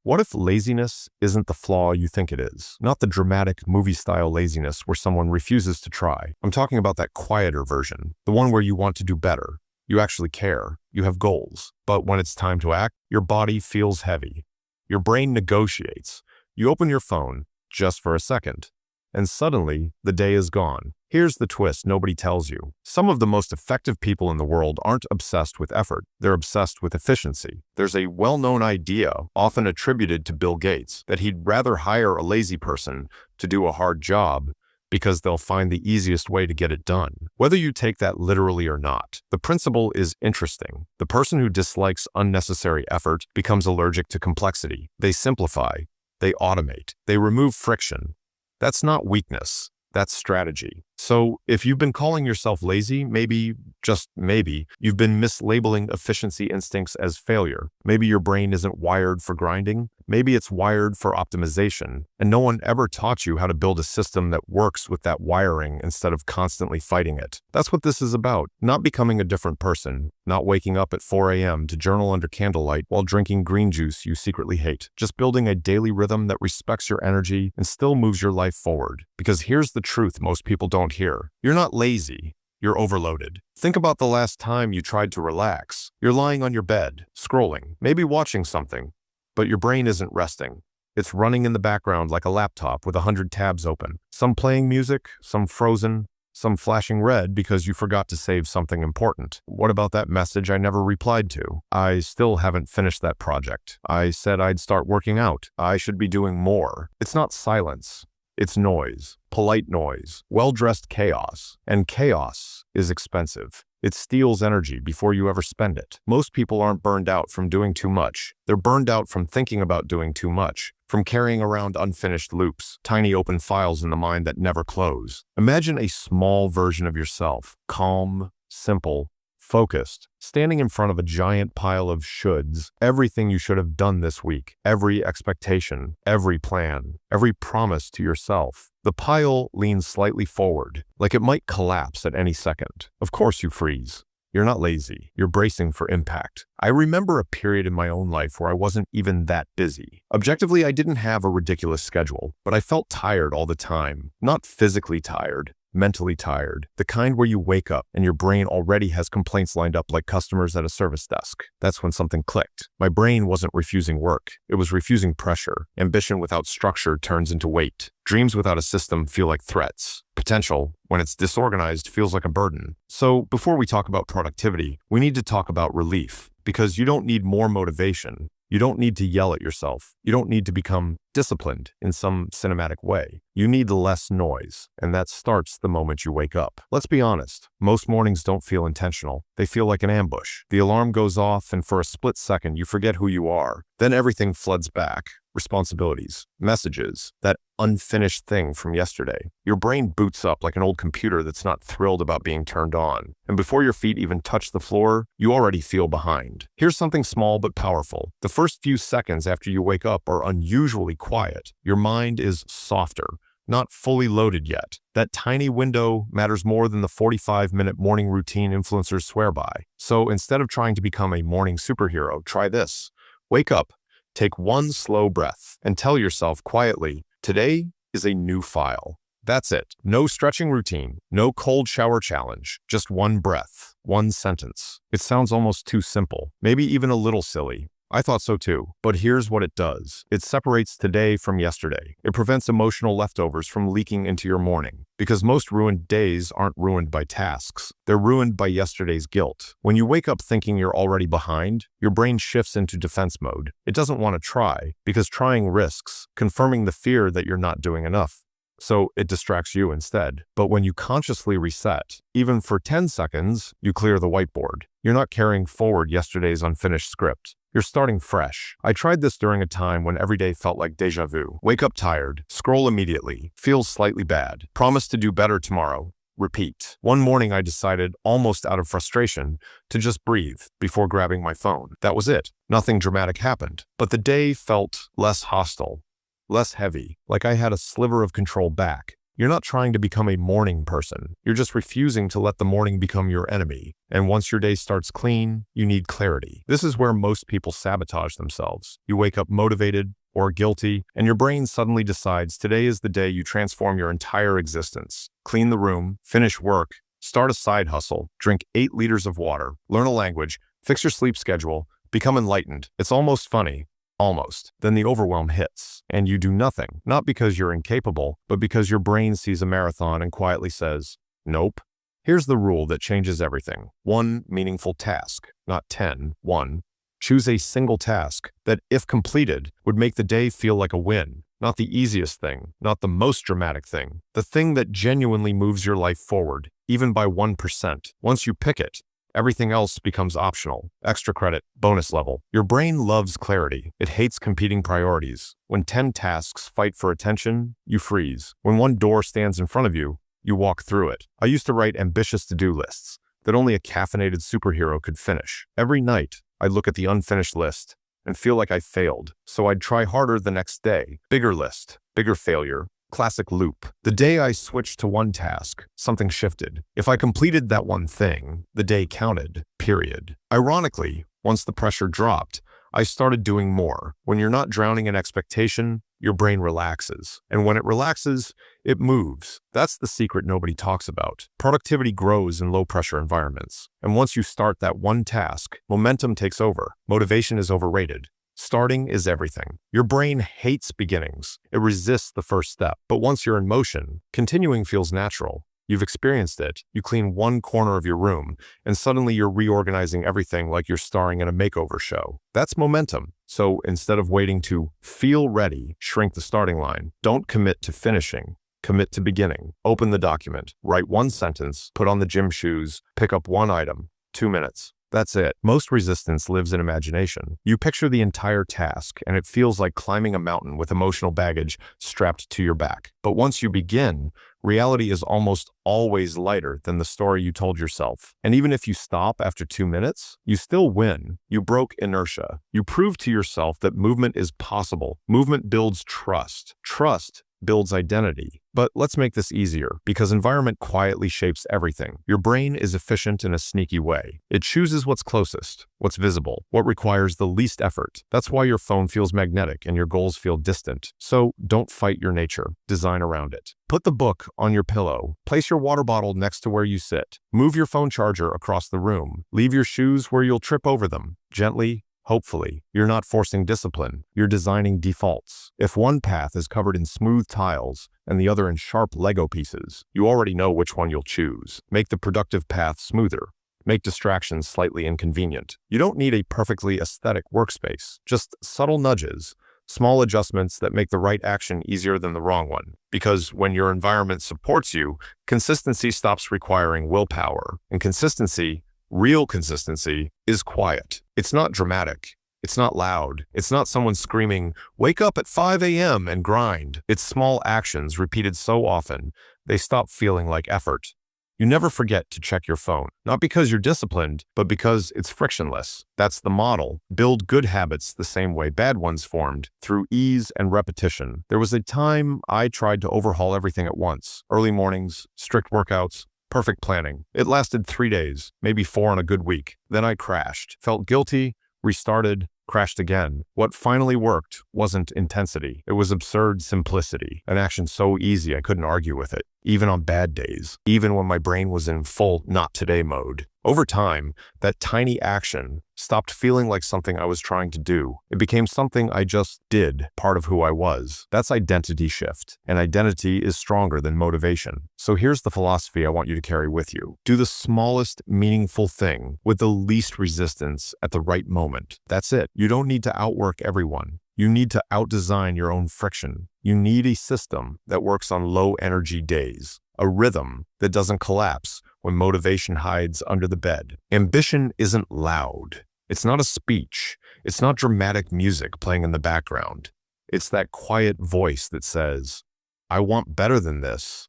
What if laziness isn't the flaw you think it is? Not the dramatic movie-style laziness where someone refuses to try. I'm talking about that quieter version, the one where you want to do better. You actually care. You have goals. But when it's time to act, your body feels heavy. Your brain negotiates. You open your phone just for a second, and suddenly the day is gone. Here's the twist nobody tells you. Some of the most effective people in the world aren't obsessed with effort. They're obsessed with efficiency. There's a well-known idea, often attributed to Bill Gates, that he'd rather hire a lazy person to do a hard job because they'll find the easiest way to get it done. Whether you take that literally or not, the principle is interesting. The person who dislikes unnecessary effort becomes allergic to complexity. They simplify. They automate. They remove friction. That's not weakness. That's strategy. So if you've been calling yourself lazy, maybe, just maybe, you've been mislabeling efficiency instincts as failure. Maybe your brain isn't wired for grinding. Maybe it's wired for optimization. And no one ever taught you how to build a system that works with that wiring instead of constantly fighting it. That's what this is about. Not becoming a different person. Not waking up at 4 a.m. to journal under candlelight while drinking green juice you secretly hate. Just building a daily rhythm that respects your energy and still moves your life forward. Because here's the truth most people don't hear. You're not lazy. You're overloaded. Think about the last time you tried to relax. You're lying on your bed, scrolling, maybe watching something, but your brain isn't resting. It's running in the background like a laptop with 100 tabs open. Some playing music, some frozen, some flashing red because you forgot to save something important. What about that message I never replied to? I still haven't finished that project. I said I'd start working out. I should be doing more. It's not silence. It's noise, polite noise, well-dressed chaos, and chaos is expensive. It steals energy before you ever spend it. Most people aren't burned out from doing too much. They're burned out from thinking about doing too much, from carrying around unfinished loops, tiny open files in the mind that never close. Imagine a small version of yourself, calm, simple, focused, standing in front of a giant pile of shoulds, everything you should have done this week, every expectation, every plan, every promise to yourself. The pile leans slightly forward, like it might collapse at any second. Of course you freeze. You're not lazy. You're bracing for impact. I remember a period in my own life where I wasn't even that busy. Objectively, I didn't have a ridiculous schedule, but I felt tired all the time. Not physically tired, mentally tired. The kind where you wake up and your brain already has complaints lined up like customers at a service desk. That's when something clicked. My brain wasn't refusing work. It was refusing pressure. Ambition without structure turns into weight. Dreams without a system feel like threats. Potential, when it's disorganized, feels like a burden. So before we talk about productivity, we need to talk about relief, because you don't need more motivation. You don't need to yell at yourself. You don't need to become disciplined in some cinematic way. You need less noise, and that starts the moment you wake up. Let's be honest, most mornings don't feel intentional. They feel like an ambush. The alarm goes off, and for a split second, you forget who you are. Then everything floods back. Responsibilities, messages, that unfinished thing from yesterday. Your brain boots up like an old computer that's not thrilled about being turned on. And before your feet even touch the floor, you already feel behind. Here's something small but powerful. The first few seconds after you wake up are unusually quiet. Your mind is softer, not fully loaded yet. That tiny window matters more than the 45-minute morning routine influencers swear by. So instead of trying to become a morning superhero, try this. Wake up. Take one slow breath and tell yourself quietly, today is a new file. That's it. No stretching routine, no cold shower challenge, just one breath, one sentence. It sounds almost too simple, maybe even a little silly. I thought so too, but here's what it does. It separates today from yesterday. It prevents emotional leftovers from leaking into your morning. Because most ruined days aren't ruined by tasks. They're ruined by yesterday's guilt. When you wake up thinking you're already behind, your brain shifts into defense mode. It doesn't want to try, because trying risks confirming the fear that you're not doing enough. So it distracts you instead. But when you consciously reset, even for 10 seconds, you clear the whiteboard. You're not carrying forward yesterday's unfinished script. You're starting fresh. I tried this during a time when every day felt like deja vu. Wake up tired, scroll immediately, feels slightly bad, promise to do better tomorrow, repeat. One morning I decided, almost out of frustration, to just breathe before grabbing my phone. That was it. Nothing dramatic happened. But the day felt less hostile, less heavy, like I had a sliver of control back. You're not trying to become a morning person. You're just refusing to let the morning become your enemy. And once your day starts clean, you need clarity. This is where most people sabotage themselves. You wake up motivated or guilty, and your brain suddenly decides today is the day you transform your entire existence. Clean the room, finish work, start a side hustle, drink 8 liters of water, learn a language, fix your sleep schedule, become enlightened. It's almost funny. Almost. Then the overwhelm hits, and you do nothing, not because you're incapable, but because your brain sees a marathon and quietly says, nope. Here's the rule that changes everything. 1 meaningful task, not 10. 1. Choose a single task that, if completed, would make the day feel like a win. Not the easiest thing, not the most dramatic thing, the thing that genuinely moves your life forward, even by 1%. Once you pick it, everything else becomes optional. Extra credit, bonus level. Your brain loves clarity. It hates competing priorities. When 10 tasks fight for attention, you freeze. When one door stands in front of you, you walk through it. I used to write ambitious to-do lists that only a caffeinated superhero could finish. Every night, I'd look at the unfinished list and feel like I failed. So I'd try harder the next day. Bigger list, bigger failure. Classic loop. The day I switched to one task, something shifted. If I completed that one thing, the day counted, period. Ironically, once the pressure dropped, I started doing more. When you're not drowning in expectation, your brain relaxes. And when it relaxes, it moves. That's the secret nobody talks about. Productivity grows in low-pressure environments. And once you start that one task, momentum takes over. Motivation is overrated. Starting is everything. Your brain hates beginnings. It resists the first step. But once you're in motion, continuing feels natural. You've experienced it. You clean one corner of your room, and suddenly you're reorganizing everything like you're starring in a makeover show. That's momentum. So instead of waiting to feel ready, shrink the starting line. Don't commit to finishing. Commit to beginning. Open the document. Write one sentence. Put on the gym shoes. Pick up one item. 2 minutes. That's it. Most resistance lives in imagination. You picture the entire task, and it feels like climbing a mountain with emotional baggage strapped to your back. But once you begin, reality is almost always lighter than the story you told yourself. And even if you stop after 2 minutes, you still win. You broke inertia. You proved to yourself that movement is possible. Movement builds trust. Trust builds identity. But let's make this easier, because environment quietly shapes everything. Your brain is efficient in a sneaky way. It chooses what's closest, what's visible, what requires the least effort. That's why your phone feels magnetic and your goals feel distant. So don't fight your nature. Design around it. Put the book on your pillow. Place your water bottle next to where you sit. Move your phone charger across the room. Leave your shoes where you'll trip over them. Gently. Hopefully, you're not forcing discipline, you're designing defaults. If one path is covered in smooth tiles and the other in sharp Lego pieces, you already know which one you'll choose. Make the productive path smoother. Make distractions slightly inconvenient. You don't need a perfectly aesthetic workspace, just subtle nudges, small adjustments that make the right action easier than the wrong one. Because when your environment supports you, consistency stops requiring willpower. And consistency, real consistency, is quiet. It's not dramatic. It's not loud. It's not someone screaming, "Wake up at 5 a.m. and grind." It's small actions repeated so often, they stop feeling like effort. You never forget to check your phone, not because you're disciplined, but because it's frictionless. That's the model. Build good habits the same way bad ones formed, through ease and repetition. There was a time I tried to overhaul everything at once. Early mornings, strict workouts, perfect planning. It lasted 3 days, maybe 4 on a good week. Then I crashed, felt guilty, restarted, crashed again. What finally worked wasn't intensity. It was absurd simplicity. An action so easy I couldn't argue with it, even on bad days, even when my brain was in full not today mode. Over time, that tiny action stopped feeling like something I was trying to do. It became something I just did, part of who I was. That's identity shift, and identity is stronger than motivation. So here's the philosophy I want you to carry with you. Do the smallest meaningful thing with the least resistance at the right moment. That's it. You don't need to outwork everyone. You need to outdesign your own friction. You need a system that works on low-energy days, a rhythm that doesn't collapse when motivation hides under the bed. Ambition isn't loud. It's not a speech. It's not dramatic music playing in the background. It's that quiet voice that says, "I want better than this,"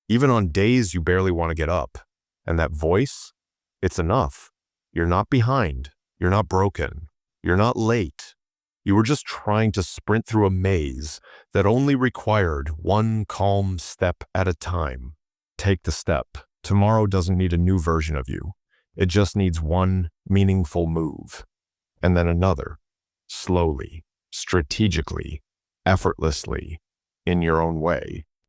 even on days you barely want to get up. And that voice, it's enough. You're not behind. You're not broken. You're not late. You were just trying to sprint through a maze that only required one calm step at a time. Take the step. Tomorrow doesn't need a new version of you. It just needs one meaningful move. And then another. Slowly, strategically, effortlessly, in your own way.